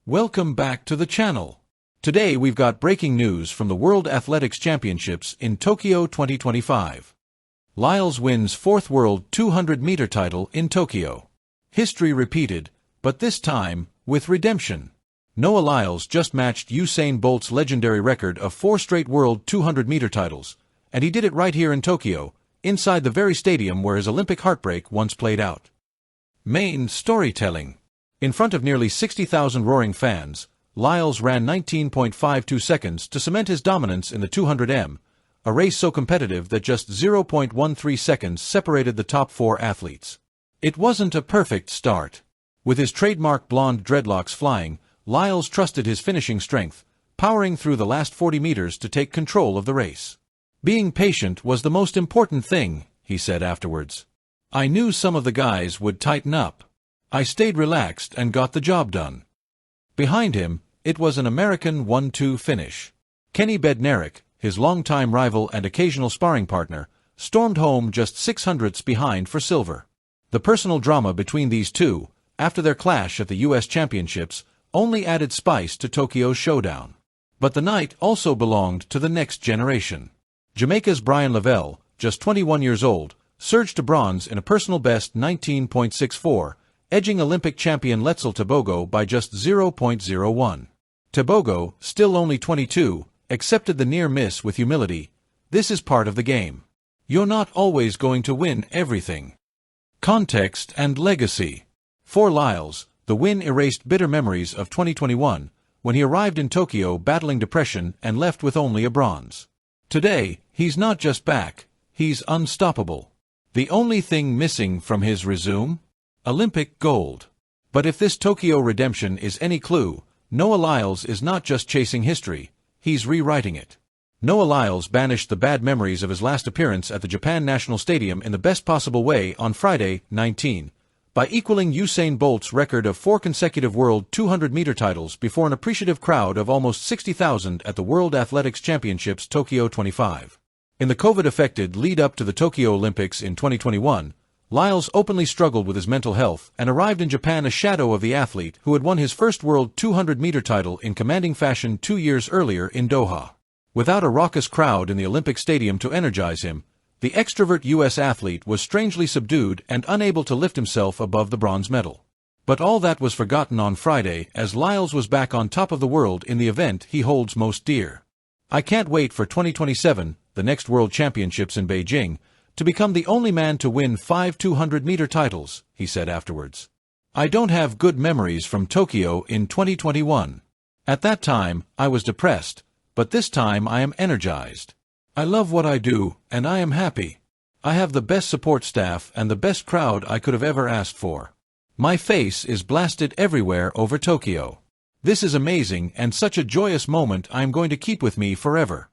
Welcome back to the channel. Today we've got breaking news from the World Athletics Championships in Tokyo 2025. Lyles wins fourth World 200-meter title in Tokyo. History repeated, but this time with redemption. Noah Lyles just matched Usain Bolt's legendary record of 4 straight World 200-meter titles, and he did it right here in Tokyo, inside the very stadium where his Olympic heartbreak once played out. Main storytelling. In front of nearly 60,000 roaring fans, Lyles ran 19.52 seconds to cement his dominance in the 200m, a race so competitive that just 0.13 seconds separated the top 4 athletes. It wasn't a perfect start. With his trademark blonde dreadlocks flying, Lyles trusted his finishing strength, powering through the last 40 meters to take control of the race. "Being patient was the most important thing," he said afterwards. "I knew some of the guys would tighten up. I stayed relaxed and got the job done." Behind him, it was an American 1-2 finish. Kenny Bednarik, his longtime rival and occasional sparring partner, stormed home just 600ths behind for silver. The personal drama between these two, after their clash at the U.S. Championships, only added spice to Tokyo's showdown. But the night also belonged to the next generation. Jamaica's Brian Lavelle, just 21 years old, surged to bronze in a personal best 19.64, edging Olympic champion Letzel Tebogo by just 0.01. Tebogo, still only 22, accepted the near miss with humility. "This is part of the game. You're not always going to win everything." Context and legacy. For Lyles, the win erased bitter memories of 2021, when he arrived in Tokyo battling depression and left with only a bronze. Today, he's not just back, he's unstoppable. The only thing missing from his resume? Olympic gold. But if this Tokyo redemption is any clue, Noah Lyles is not just chasing history, he's rewriting it. Noah Lyles banished the bad memories of his last appearance at the Japan National Stadium in the best possible way on Friday, 19, by equaling Usain Bolt's record of 4 consecutive World 200-meter titles before an appreciative crowd of almost 60,000 at the World Athletics Championships Tokyo 25. In the COVID-affected lead-up to the Tokyo Olympics in 2021, Lyles openly struggled with his mental health and arrived in Japan a shadow of the athlete who had won his first World 200-meter title in commanding fashion 2 years earlier in Doha. Without a raucous crowd in the Olympic Stadium to energize him, the extrovert U.S. athlete was strangely subdued and unable to lift himself above the bronze medal. But all that was forgotten on Friday as Lyles was back on top of the world in the event he holds most dear. "I can't wait for 2027, the next World Championships in Beijing, to become the only man to win 5 200-meter titles," he said afterwards. "I don't have good memories from Tokyo in 2021. At that time, I was depressed, but this time I am energized. I love what I do, and I am happy. I have the best support staff and the best crowd I could have ever asked for. My face is blasted everywhere over Tokyo. This is amazing and such a joyous moment I am going to keep with me forever."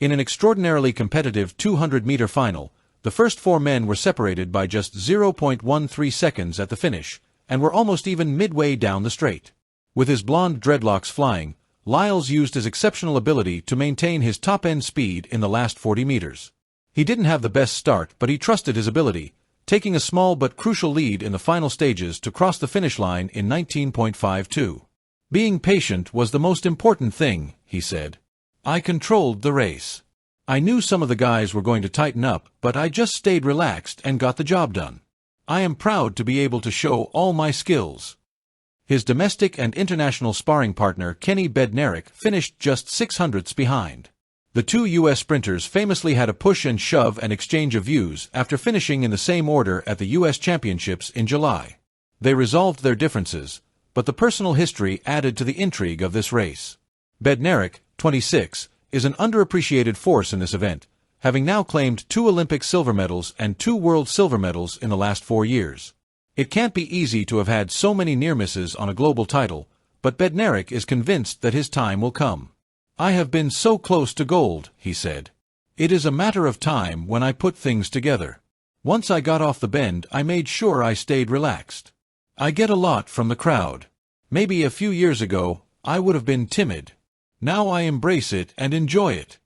In an extraordinarily competitive 200-meter final, the first 4 men were separated by just 0.13 seconds at the finish, and were almost even midway down the straight. With his blonde dreadlocks flying, Lyles used his exceptional ability to maintain his top-end speed in the last 40 meters. He didn't have the best start, but he trusted his ability, taking a small but crucial lead in the final stages to cross the finish line in 19.52. "Being patient was the most important thing," he said. "I controlled the race. I knew some of the guys were going to tighten up, but I just stayed relaxed and got the job done. I am proud to be able to show all my skills." His domestic and international sparring partner Kenny Bednarik finished just 600ths behind. The two U.S. sprinters famously had a push and shove and exchange of views after finishing in the same order at the U.S. Championships in July. They resolved their differences, but the personal history added to the intrigue of this race. Bednarik, 26, is an underappreciated force in this event, having now claimed 2 Olympic silver medals and 2 world silver medals in the last 4 years. It can't be easy to have had so many near misses on a global title, but Bednarik is convinced that his time will come. "I have been so close to gold," he said. "It is a matter of time when I put things together. Once I got off the bend, I made sure I stayed relaxed. I get a lot from the crowd. Maybe a few years ago, I would have been timid. Now I embrace it and enjoy it."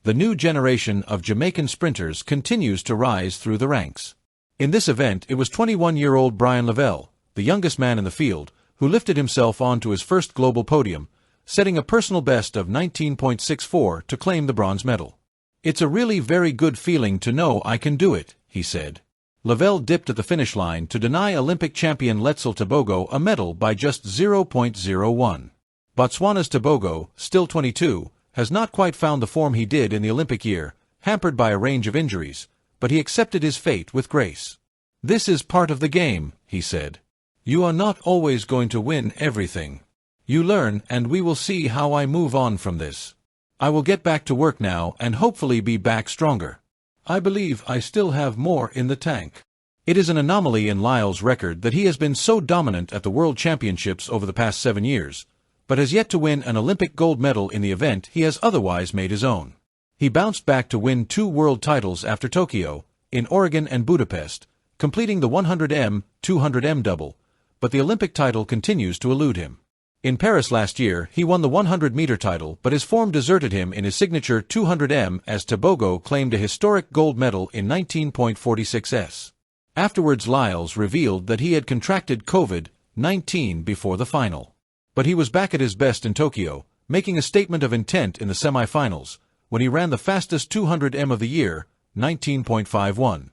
The new generation of Jamaican sprinters continues to rise through the ranks. In this event, it was 21-year-old Brian Lavelle, the youngest man in the field, who lifted himself onto his first global podium, setting a personal best of 19.64 to claim the bronze medal. "It's a really very good feeling to know I can do it," he said. Lavelle dipped at the finish line to deny Olympic champion Letzel Tebogo a medal by just 0.01. Botswana's Tebogo, still 22, has not quite found the form he did in the Olympic year, hampered by a range of injuries, but he accepted his fate with grace. "This is part of the game," he said. "You are not always going to win everything. You learn, and we will see how I move on from this. I will get back to work now and hopefully be back stronger. I believe I still have more in the tank." It is an anomaly in Lyles' record that he has been so dominant at the World Championships over the past 7 years, but has yet to win an Olympic gold medal in the event he has otherwise made his own. He bounced back to win 2 world titles after Tokyo, in Oregon and Budapest, completing the 100m, 200m double, but the Olympic title continues to elude him. In Paris last year, he won the 100-meter title, but his form deserted him in his signature 200m as Tebogo claimed a historic gold medal in 19.46s. Afterwards, Lyles revealed that he had contracted COVID-19 before the final. But he was back at his best in Tokyo, making a statement of intent in the semi-finals, when he ran the fastest 200m of the year, 19.51.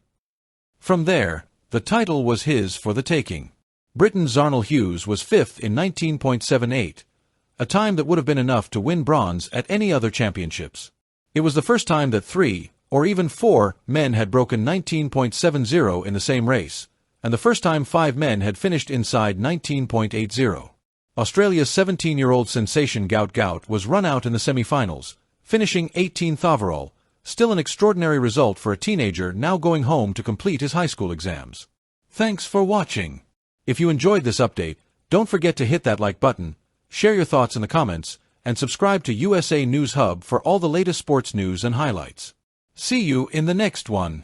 From there, the title was his for the taking. Britain's Zarnell Hughes was 5th in 19.78, a time that would have been enough to win bronze at any other championships. It was the first time that 3, or even 4, men had broken 19.70 in the same race, and the first time 5 men had finished inside 19.80. Australia's 17-year-old sensation Gout Gout was run out in the semi-finals, finishing 18th overall, still an extraordinary result for a teenager now going home to complete his high school exams. Thanks for watching. If you enjoyed this update, don't forget to hit that like button, share your thoughts in the comments, and subscribe to USA News Hub for all the latest sports news and highlights. See you in the next one.